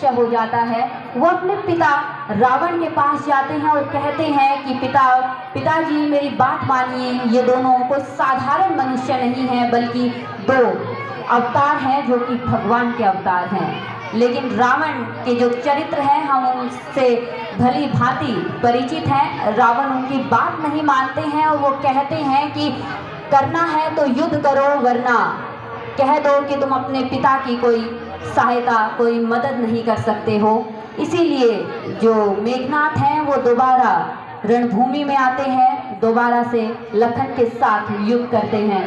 अदृश्य हो जाता है। वो अपने पिता रावण के पास जाते हैं और कहते हैं कि पिताजी मेरी बात मानिए, ये दोनों कोई साधारण मनुष्य नहीं है बल्कि दो अवतार हैं जो कि भगवान के अवतार हैं। लेकिन रावण के जो चरित्र हैं हम उनसे भली भांति परिचित हैं। रावण उनकी बात नहीं मानते हैं और वो कहते हैं कि करना है तो युद्ध करो, वरना कह दो कि तुम अपने पिता की कोई सहायता, कोई मदद नहीं कर सकते हो। इसीलिए जो मेघनाथ हैं वो दोबारा रणभूमि में आते हैं, दोबारा से लखन के साथ युद्ध करते हैं।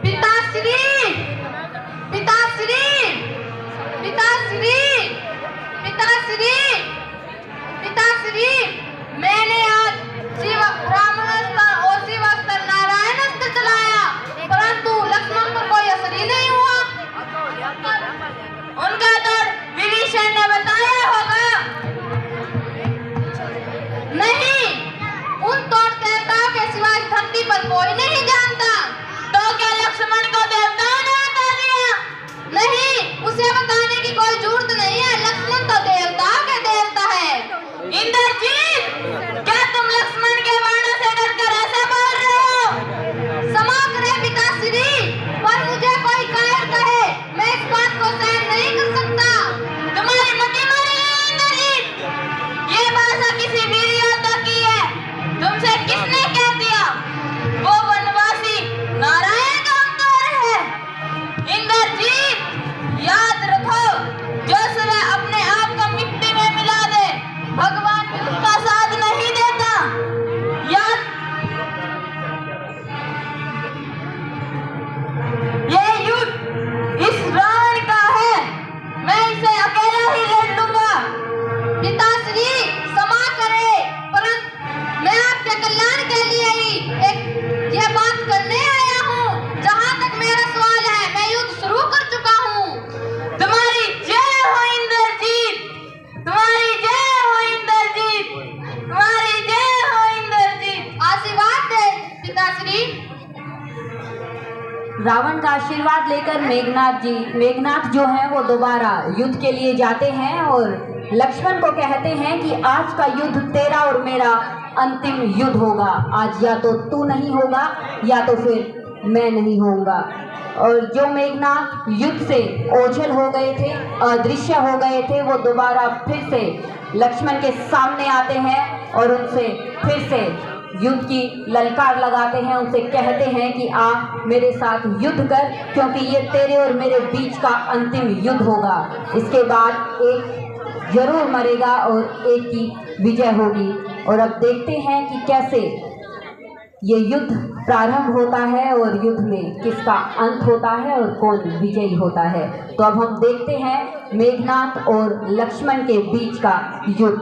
पिताश्री, पिताश्री, पिताश्री, पिताश्री, पिताश्री, मैंने आज ब्राह्मणास्त्र और शिवास्त्र नारायणास्त्र चलाया, परंतु लक्ष्मण पर कोई असर ही नहीं हुआ। उनका दर्द विभीषण ने बताया होगा। नहीं, उन तोड़ देवताओं के सिवा इस धरती पर कोई नहीं जानता। तो क्या लक्ष्मण को देवताओं ने बता दिया? नहीं, उसे बताने की कोई जरूरत नहीं है। लक्ष्मण तो देवताओं के देवता है। इंद्रजीत, क्या तुम लक्ष्मण के बाणों से डरकर ऐसा बोल रहे हो? क्षमा करें पिताश्री, पर मुझे कोई कायर कहे, मैं इस बात को सहन नहीं कर सकता। तुम्हारी मति मारी है इंद्रजीत। ये भाषा किसी वीर योद्धा की है। तुमसे किसने कह दिया? वो वनवासी नारायण का अवतार है। इंद्रजीत, याद रखो, जो सुबह अपने आप को मिट्टी में मिला दे, भगवान भी उसका साथ नहीं देता। याद, ये युद्ध इस रावण का है, मैं इसे अकेला ही लड़ लूंगा। पिताश्री, क्षमा करें, परंतु मैं आपके कल्याण के लिए ही यह बात करने आया हूँ। जहाँ तक मेरा सवाल है, मैं युद्ध शुरू कर चुका हूँ। तुम्हारी जय हो इंद्रजीत, तुम्हारी जय हो इंद्रजीत, तुम्हारी जय हो इंद्रजीत। आशीर्वाद दे पिताश्री। रावण का आशीर्वाद लेकर मेघनाथ जो हैं वो दोबारा युद्ध के लिए जाते हैं और लक्ष्मण को कहते हैं कि आज का युद्ध तेरा और मेरा अंतिम युद्ध होगा। आज या तो तू नहीं होगा या तो फिर मैं नहीं होऊंगा। और जो मेघनाथ युद्ध से ओझल हो गए थे, अदृश्य हो गए थे, वो दोबारा फिर से लक्ष्मण के सामने आते हैं और उनसे फिर से युद्ध की ललकार लगाते हैं। उनसे कहते हैं कि आ मेरे साथ युद्ध कर, क्योंकि ये तेरे और मेरे बीच का अंतिम युद्ध होगा। इसके बाद एक जरूर मरेगा और एक की विजय होगी। और अब देखते हैं कि कैसे ये युद्ध प्रारंभ होता है और युद्ध में किसका अंत होता है और कौन विजयी होता है। तो अब हम देखते हैं मेघनाथ और लक्ष्मण के बीच का युद्ध।